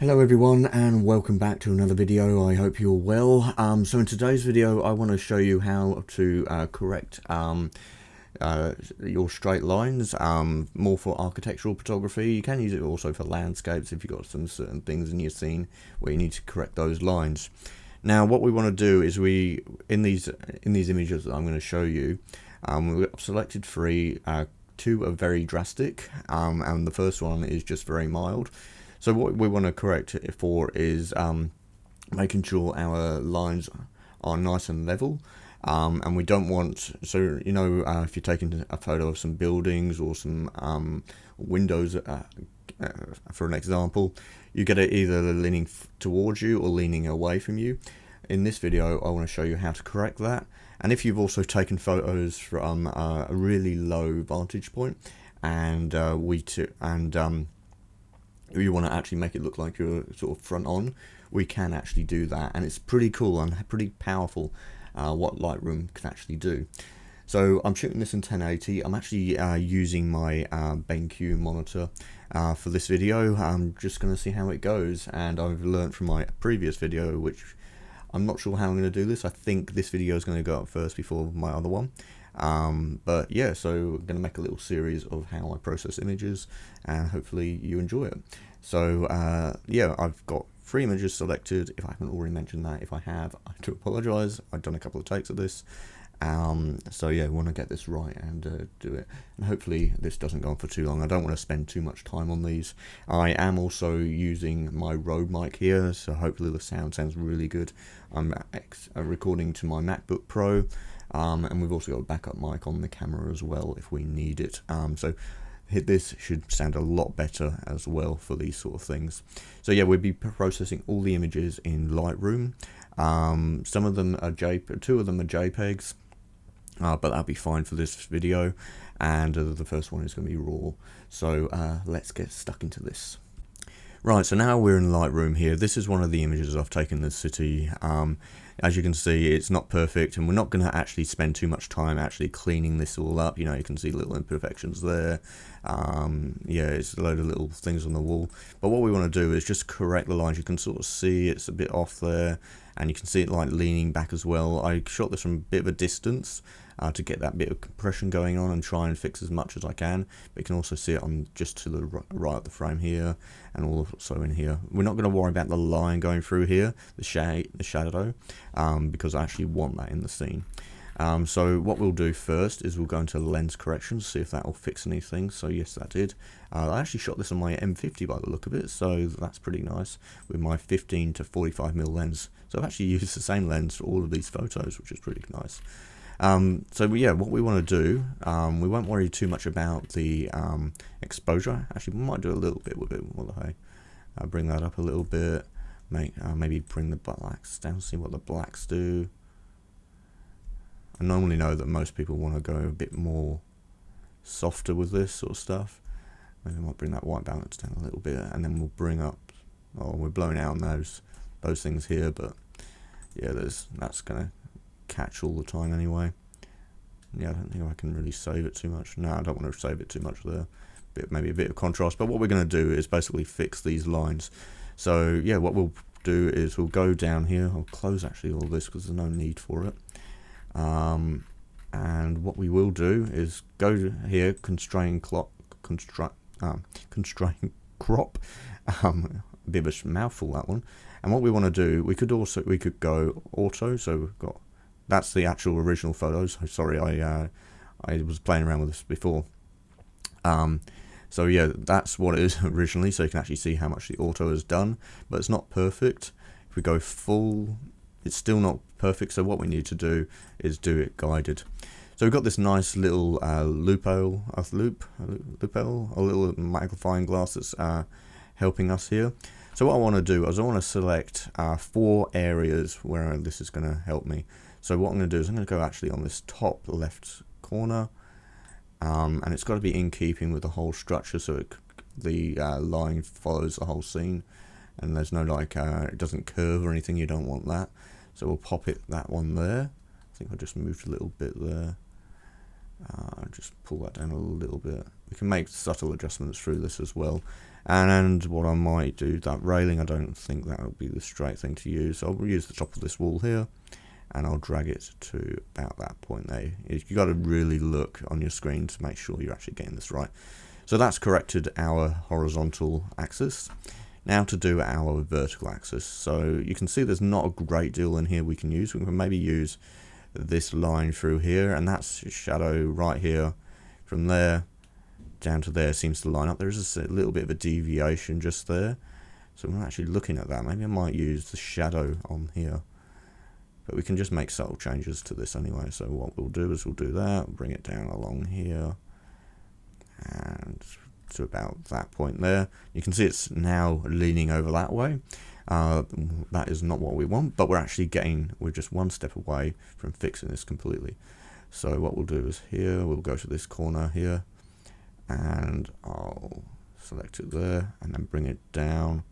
Hello everyone and welcome back to another video. I hope you're well. So in today's video I want to show you how to correct your straight lines, more for architectural photography. You can use it also for landscapes if you've got some certain things in your scene where you need to correct those lines. Now what we want to do is in these images that I'm going to show you, we've selected three. Two are very drastic, and the first one is just very mild. So what we want to correct it for is making sure our lines are nice and level, and we don't want, so you know, if you're taking a photo of some buildings or some windows, for an example, you get it either leaning towards you or leaning away from you. In this video I want to show you how to correct that. And if you've also taken photos from a really low vantage point and you want to actually make it look like you're sort of front on, we can actually do that, and it's pretty cool and pretty powerful what Lightroom can actually do. So I'm shooting this in 1080. I'm actually using my BenQ monitor for this video. I'm just going to see how it goes, and I've learned from my previous video, which I'm not sure how I'm going to do this. I think this video is going to go up first before my other one. But yeah, so I'm going to make a little series of how I process images, and hopefully you enjoy it. So yeah, I've got 3 images selected. If I haven't already mentioned that, if I have, I do apologize. I've done a couple of takes of this. So yeah, we want to get this right and do it, and hopefully this doesn't go on for too long. I don't want to spend too much time on these. I am also using my Rode mic here, so hopefully the sound sounds really good. I'm recording to my MacBook Pro, and we've also got a backup mic on the camera as well if we need it. So this should sound a lot better as well for these sort of things. So yeah, we'll be processing all the images in Lightroom. Some of them are two of them are JPEGs. But that'll be fine for this video, and the first one is going to be raw. So let's get stuck into this. Right, so now we're in Lightroom here. This is one of the images I've taken in the city. As you can see, it's not perfect, and we're not going to actually spend too much time actually cleaning this all up. You know, you can see little imperfections there. Yeah, it's a load of little things on the wall. But what we want to do is just correct the lines. You can sort of see it's a bit off there, and you can see it like leaning back as well. I shot this from a bit of a distance to get that bit of compression going on and try and fix as much as I can. But you can also see it on just to the right of the frame here, and also in here. We're not going to worry about the line going through here, the shadow, because I actually want that in the scene. So what we'll do first is we'll go into lens corrections, see if that will fix anything. So yes, that did. I actually shot this on my M50 by the look of it, so that's pretty nice, with my 15 to 45mm lens. So I've actually used the same lens for all of these photos, which is pretty nice. So yeah, what we want to do, we won't worry too much about the exposure. Actually, we might do a little bit with it. What the hey? Bring that up a little bit. Maybe bring the blacks down, see what the blacks do. I normally know that most people want to go a bit more softer with this sort of stuff. Maybe I might bring that white balance down a little bit, and then we'll bring up, we're blowing out on those things here, but yeah, that's gonna catch all the time anyway. Yeah, I don't think I can really save it too much. No, I don't want to save it too much there. Maybe a bit of contrast, but what we're going to do is basically fix these lines. So yeah, what we'll do is we'll go down here. I'll close actually all this because there's no need for it. And what we will do is go here, constrain crop. A bit of a mouthful, that one. And what we want to do, we could go auto. So we've got, that's the actual original photos. Sorry, I was playing around with this before. So yeah, that's what it is originally. So you can actually see how much the auto has done, but it's not perfect. If we go full, it's still not perfect. So what we need to do is do it guided. So we've got this nice little a little magnifying glass that's helping us here. So what I want to do is I want to select 4 areas where this is going to help me. So what I'm going to do is I'm going to go actually on this top left corner, and it's got to be in keeping with the whole structure, so the line follows the whole scene, and there's no like it doesn't curve or anything. You don't want that. So we'll pop that one there. I think I just moved a little bit there. Just pull that down a little bit. We can make subtle adjustments through this as well. And what I might do, that railing, I don't think that would be the straight thing to use, so I'll use the top of this wall here, and I'll drag it to about that point there. You've got to really look on your screen to make sure you're actually getting this right. So that's corrected our horizontal axis. Now to do our vertical axis. So you can see there's not a great deal in here we can use. We can maybe use this line through here, and that's shadow right here. From there down to there seems to line up. There is a little bit of a deviation just there. So I'm actually looking at that. Maybe I might use the shadow on here. But we can just make subtle changes to this anyway. So what we'll do is we'll do that, bring it down along here, and to about that point there. You can see it's now leaning over that way. That is not what we want, but we're just one step away from fixing this completely. So what we'll do is here, we'll go to this corner here, and I'll select it there, and then bring it down.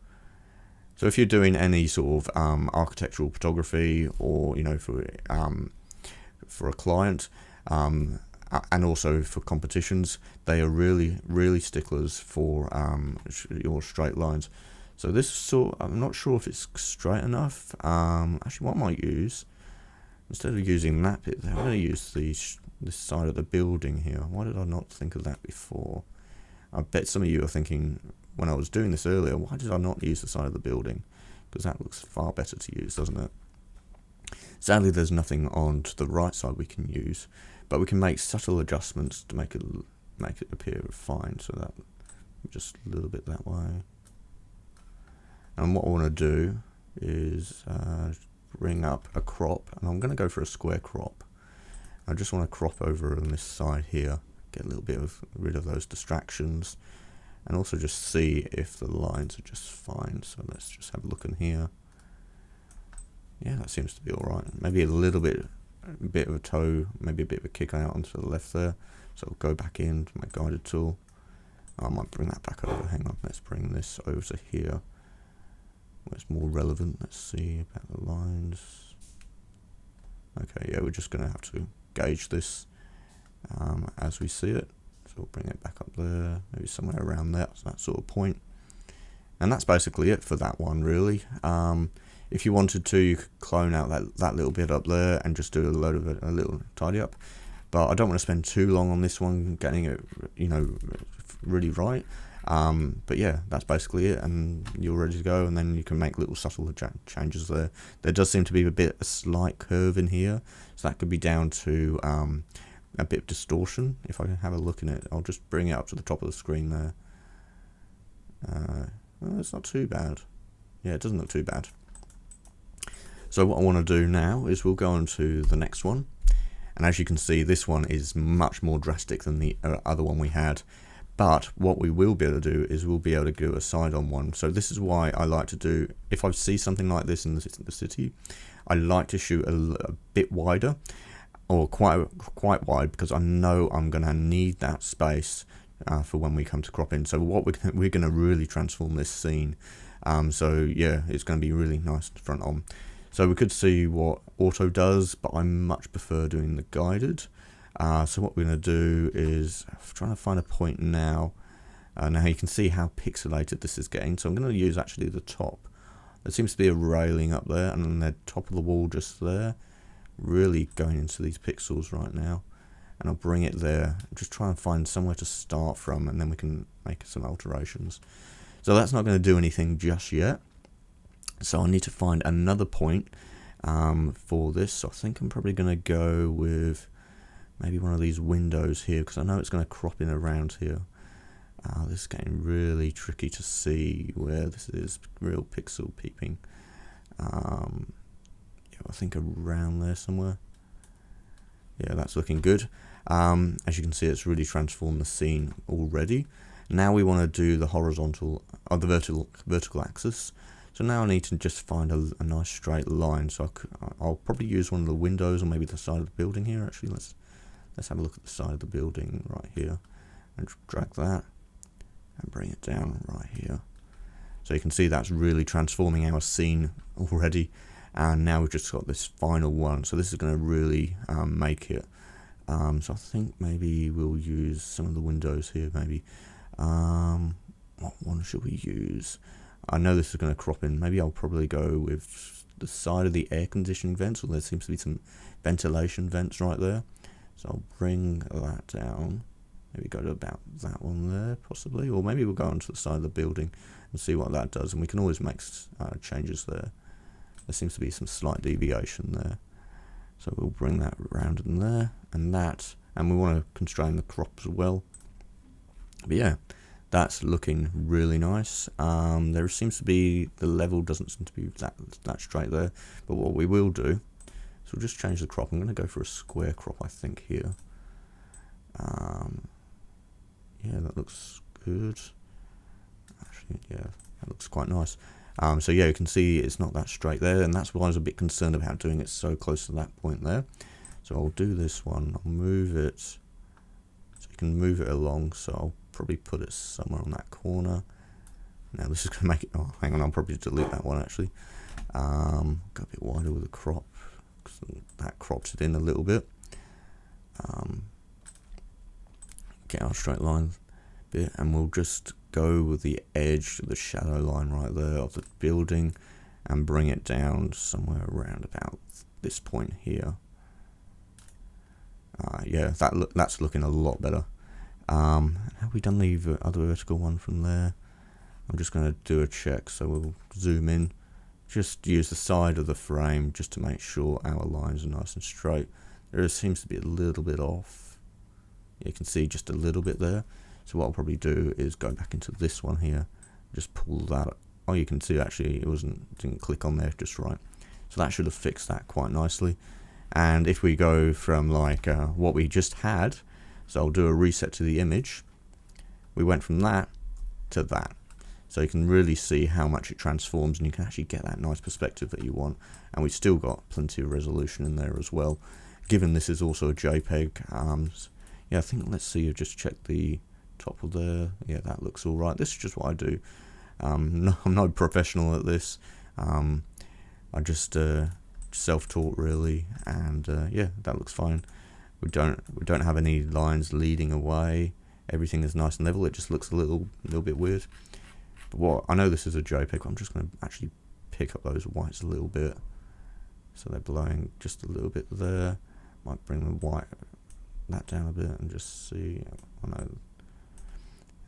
So if you're doing any sort of architectural photography, or for a client, and also for competitions, they are really sticklers for your straight lines. So this I'm not sure if it's straight enough. Actually, what I might use, instead of using that bit there, I'm going to use this side of the building here. Why did I not think of that before? I bet some of you are thinking, when I was doing this earlier, why did I not use the side of the building? Because that looks far better to use, doesn't it? Sadly, there's nothing on to the right side we can use, but we can make subtle adjustments to make it appear fine. So that just a little bit that way. And what I want to do is bring up a crop, and I'm going to go for a square crop. I just want to crop over on this side here, get a little bit rid of those distractions, and also just see if the lines are just fine. So let's just have a look in here. Yeah, that seems to be all right. Maybe a bit of a toe, maybe a bit of a kick out onto the left there. So I'll go back in to my guided tool. I might bring that back over. Hang on, let's bring this over to here, where it's more relevant. Let's see about the lines. Okay, yeah, we're just going to have to gauge this as we see it. So we'll bring it back up there, maybe somewhere around that sort of point. And that's basically it for that one, really. If you wanted to, you could clone out that little bit up there and just do a little tidy up. But I don't want to spend too long on this one getting it, really right. But yeah, that's basically it, and you're ready to go. And then you can make little subtle changes there. There does seem to be a slight curve in here, so that could be down to a bit of distortion. If I can have a look in it, I'll just bring it up to the top of the screen there. Well, it's not too bad. Yeah, it doesn't look too bad. So what I want to do now is we'll go on to the next one. And as you can see, this one is much more drastic than the other one we had. But what we will be able to do is we'll be able to do a side-on one. So this is why I like to do, if I see something like this in the city, I like to shoot a bit wider, or quite wide, because I know I'm going to need that space for when we come to crop in. So what we're going to really transform this scene. So yeah, it's going to be really nice front on. So we could see what auto does, but I much prefer doing the guided. So what we're going to do is trying to find a point now. Now you can see how pixelated this is getting. So I'm going to use actually the top. There seems to be a railing up there, and then the top of the wall just there. Really going into these pixels right now. And I'll bring it there. Just try and find somewhere to start from, and then we can make some alterations. So that's not going to do anything just yet. So I need to find another point for this. So I think I'm probably going to go with maybe one of these windows here, because I know it's going to crop in around here. This is getting really tricky to see where this is real pixel peeping. Yeah, I think around there somewhere. Yeah, that's looking good. As you can see, it's really transformed the scene already. Now we want to do the horizontal, or the vertical axis. So now I need to just find a nice straight line. So I'll probably use one of the windows, or maybe the side of the building here. Actually, let's have a look at the side of the building right here, and drag that and bring it down right here. So you can see that's really transforming our scene already. And now we've just got this final one. So this is going to really make it. So I think maybe we'll use some of the windows here. Maybe what one should we use? I know this is going to crop in. Maybe I'll probably go with the side of the air conditioning vents, or there seems to be some ventilation vents right there. So I'll bring that down. Maybe go to about that one there, possibly, or maybe we'll go onto the side of the building and see what that does. And we can always make changes there. There seems to be some slight deviation there, so we'll bring that around in there and that, and we want to constrain the crop as well. But yeah, that's looking really nice. There seems to be, the level doesn't seem to be that straight there, but what we will do, so we'll just change the crop. I'm going to go for a square crop, I think, here. Yeah, that looks good. Actually, yeah, that looks quite nice. So yeah, you can see it's not that straight there, and that's why I was a bit concerned about doing it so close to that point there. So I'll do this one, I'll move it, so you can move it along, so I'll probably put it somewhere on that corner. Now this is going to make it, oh hang on, I'll probably delete that one actually. Go a bit wider with the crop, because that crops it in a little bit. Get our straight line bit, and we'll just go with the edge of the shadow line right there of the building and bring it down somewhere around about this point here. Yeah, that's looking a lot better. Have we done the other vertical one from there? I'm just going to do a check, so we'll zoom in, just use the side of the frame just to make sure our lines are nice and straight. There seems to be a little bit off. You can see just a little bit there. So what I'll probably do is go back into this one here, just pull that. Oh, you can see actually it didn't click on there just right. So that should have fixed that quite nicely. And if we go from like what we just had, so I'll do a reset to the image. We went from that to that. So you can really see how much it transforms, and you can actually get that nice perspective that you want. And we've still got plenty of resolution in there as well. Given this is also a JPEG, yeah, I think, let's see, just check the top of there. Yeah, that looks all right. This is just what I do. No, I'm no professional at this. I just self-taught really, and yeah, that looks fine. We don't have any lines leading away. Everything is nice and level. It just looks a little bit weird. But what I know, this is a JPEG. I'm just going to actually pick up those whites a little bit, so they're blowing just a little bit there. Might bring the white that down a bit and just see. I know,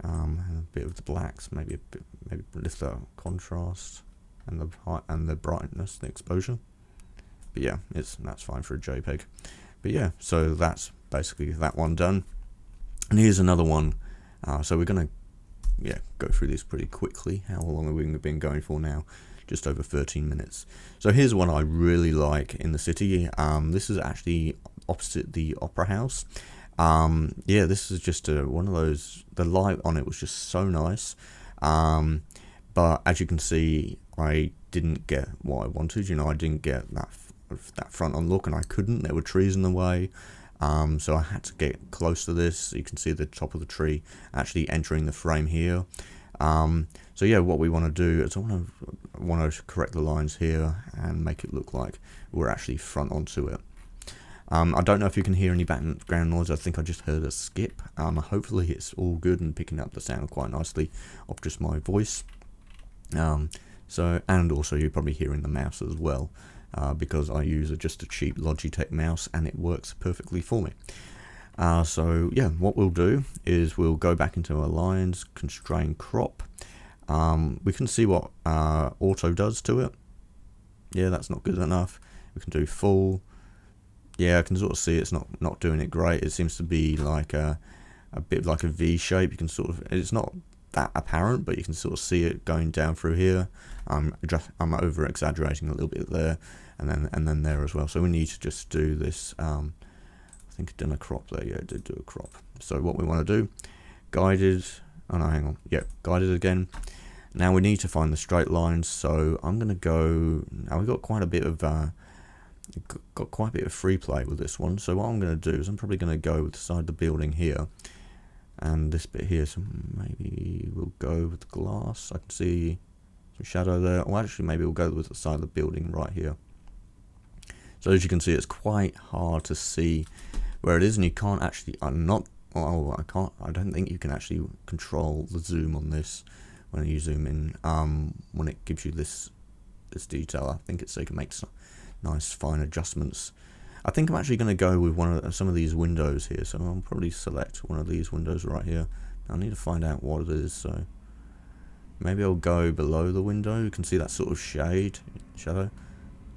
and a bit of the blacks, maybe lift the contrast and the height and the brightness, the exposure. But yeah, that's fine for a JPEG. But yeah, so that's basically that one done. And here's another one. So we're gonna go through these pretty quickly. How long have we been going for now? Just over 13 minutes. So here's one I really like in the city. This is actually opposite the Opera House. Yeah, this is just one of those, the light on it was just so nice. But as you can see, I didn't get what I wanted. You know, I didn't get that front on look, and I couldn't. There were trees in the way. So I had to get close to this. You can see the top of the tree actually entering the frame here. So yeah, what we want to do is I want to correct the lines here and make it look like we're actually front onto it. I don't know if you can hear any background noise. I think I just heard a skip. Hopefully it's all good and picking up the sound quite nicely of just my voice. And also you're probably hearing the mouse as well, because I use just a cheap Logitech mouse and it works perfectly for me. So yeah, what we'll do is we'll go back into our lines, constrain crop. We can see what auto does to it. Yeah, that's not good enough. We can do full. Yeah, I can sort of see it's not doing it great. It seems to be like a bit like a V shape. You can sort of, it's not that apparent, but you can sort of see it going down through here. I'm over exaggerating a little bit there, and then there as well. So we need to just do this. I think I've done a crop there. Yeah, I did do a crop. So what we want to do, guided. Oh no, hang on. Yeah, guided again. Now we need to find the straight lines. So I'm gonna go. Now we've got quite a bit of free play with this one. So what I'm going to do is I'm probably going to go with the side of the building here, and this bit here. So maybe we'll go with the glass. I can see some shadow there. Or actually, maybe we'll go with the side of the building right here. So as you can see, it's quite hard to see where it is, and you can't actually. Oh, I don't think you can actually control the zoom on this when you zoom in. When it gives you this detail, I think it's so you can make some nice fine adjustments. I think I'm actually going to go with some of these windows here, so I'll probably select one of these windows right here. I need to find out what it is, so maybe I'll go below the window. You can see that sort of shadow.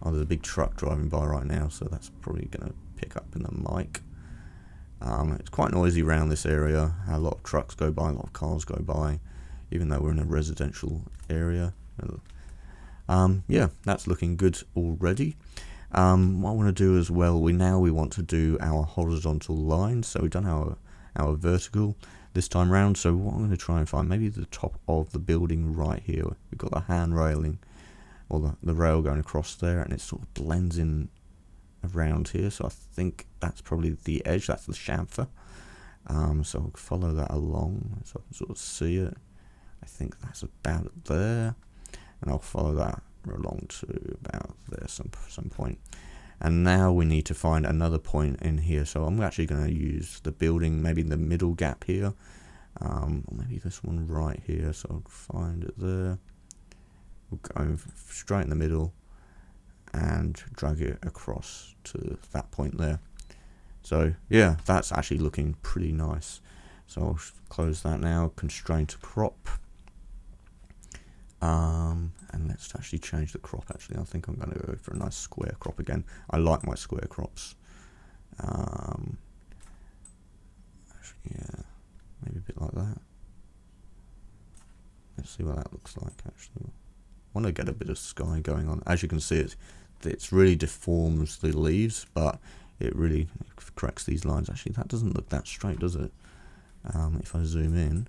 Oh, there's a big truck driving by right now, so that's probably going to pick up in the mic. It's quite noisy around this area. A lot of trucks go by, a lot of cars go by, even though we're in a residential area. Yeah, that's looking good already. What I want to do as well, we want to do our horizontal lines. So we've done our vertical this time round. So what I'm going to try and find, maybe the top of the building right here. We've got the hand railing, or the rail going across there, and it sort of blends in around here. So I think that's probably the edge, that's the chamfer. So I'll follow that along so I can sort of see it. I think that's about there, and I'll follow that along to about there some point. And now we need to find another point in here, so I'm actually going to use the building, maybe the middle gap here, or maybe this one right here. So I'll find it there, we'll go straight in the middle and drag it across to that point there. So yeah, that's actually looking pretty nice. So I'll close that now, constrain to crop. And let's actually change the crop. Actually, I think I'm going to go for a nice square crop again. I like my square crops. Actually, yeah, maybe a bit like that. Let's see what that looks like. Actually, I want to get a bit of sky going on. As you can see, it's really deforms the leaves, but it really corrects these lines. Actually, that doesn't look that straight, does it? If I zoom in,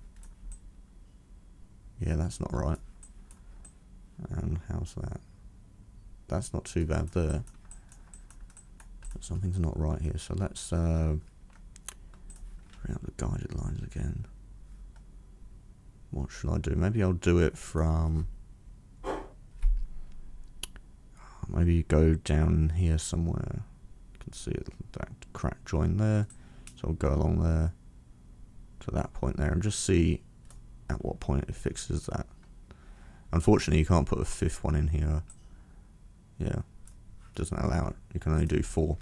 yeah, that's not right. And how's that? That's not too bad there, but something's not right here. So let's bring up the guided lines again. What should I do? Maybe I'll do it from, maybe go down here somewhere. You can see that crack join there, so I'll go along there to that point there and just see at what point it fixes that. Unfortunately, you can't put a fifth one in here. Yeah, doesn't allow it. You can only do 4.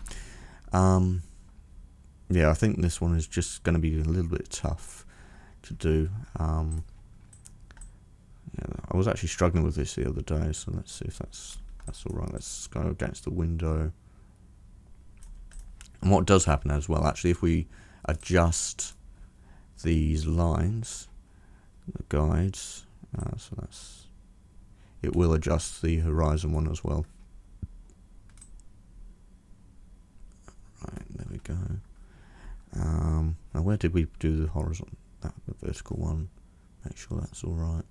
Yeah, I think this one is just going to be a little bit tough to do. Yeah, I was actually struggling with this the other day, so let's see if that's all right. Let's go against the window. And what does happen as well, actually, if we adjust these lines, the guides, so it will adjust the horizon one as well. Right, there we go. Now where did we do the horizontal, the vertical one? Make sure that's all right.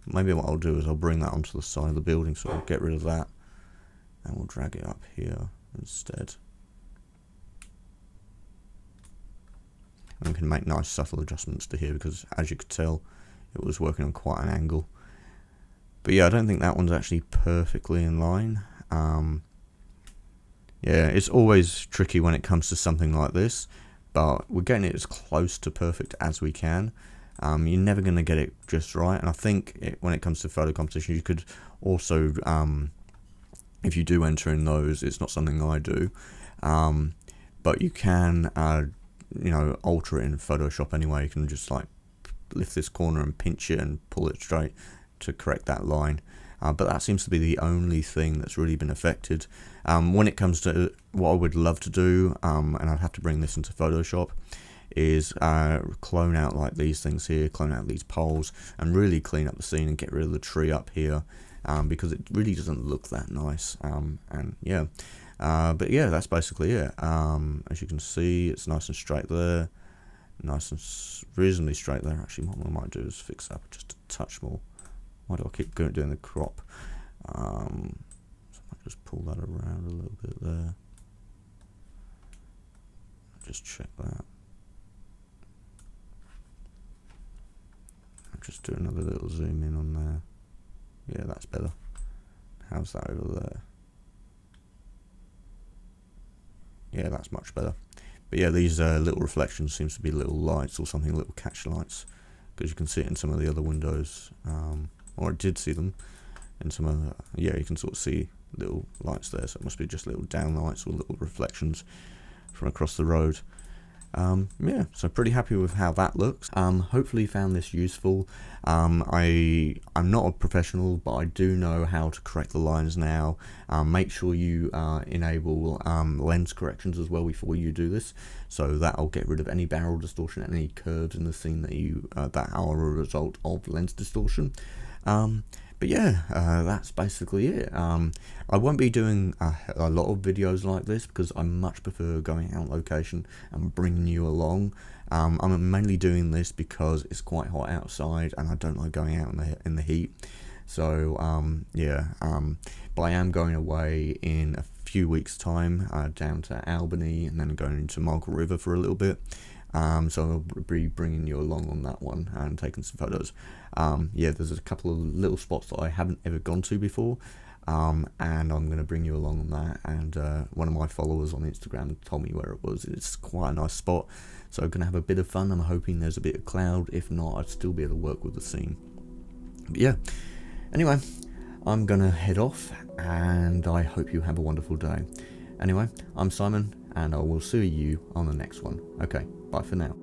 Maybe what I'll do is I'll bring that onto the side of the building, so I'll get rid of that, and we'll drag it up here instead. And we can make nice subtle adjustments to here, because as you could tell, it was working on quite an angle. But yeah, I don't think that one's actually perfectly in line. Yeah, it's always tricky when it comes to something like this, but we're getting it as close to perfect as we can. You're never going to get it just right, and I think when it comes to photo competitions, you could also, if you do enter in those, it's not something I do, but you can, you know, alter it in Photoshop anyway. You can just like lift this corner and pinch it and pull it straight to correct that line. But that seems to be the only thing that's really been affected. When it comes to what I would love to do, and I'd have to bring this into Photoshop, is clone out like these things here, clone out these poles, and really clean up the scene and get rid of the tree up here, because it really doesn't look that nice. And yeah, but yeah, that's basically it. As you can see, it's nice and straight there, nice and reasonably straight there. Actually, what I might do is fix that just a touch more. Why do I keep doing the crop? So I might just pull that around a little bit there. Just check that. I'll just do another little zoom in on there. Yeah, that's better. How's that over there? Yeah, that's much better. But yeah, these little reflections seems to be little lights or something, little catch lights, because you can see it in some of the other windows, or I did see them in some other, yeah, you can sort of see little lights there, so it must be just little downlights or little reflections from across the road. Yeah, so pretty happy with how that looks. Hopefully you found this useful. I'm not a professional, but I do know how to correct the lines now. Make sure you enable lens corrections as well before you do this, so that'll get rid of any barrel distortion, any curves in the scene that are a result of lens distortion. But yeah, that's basically it. I won't be doing a lot of videos like this because I much prefer going out on location and bringing you along. I'm mainly doing this because it's quite hot outside and I don't like going out in the heat. So yeah, but I am going away in a few weeks' time down to Albany and then going into Margaret River for a little bit. So I'll be bringing you along on that one and taking some photos. Yeah, there's a couple of little spots that I haven't ever gone to before, and I'm going to bring you along on that. And one of my followers on Instagram told me where it was. It's quite a nice spot, so I'm going to have a bit of fun. I'm hoping there's a bit of cloud. If not, I'd still be able to work with the scene. But yeah, anyway, I'm going to head off, and I hope you have a wonderful day. Anyway, I'm Simon, and I will see you on the next one. Okay, bye for now.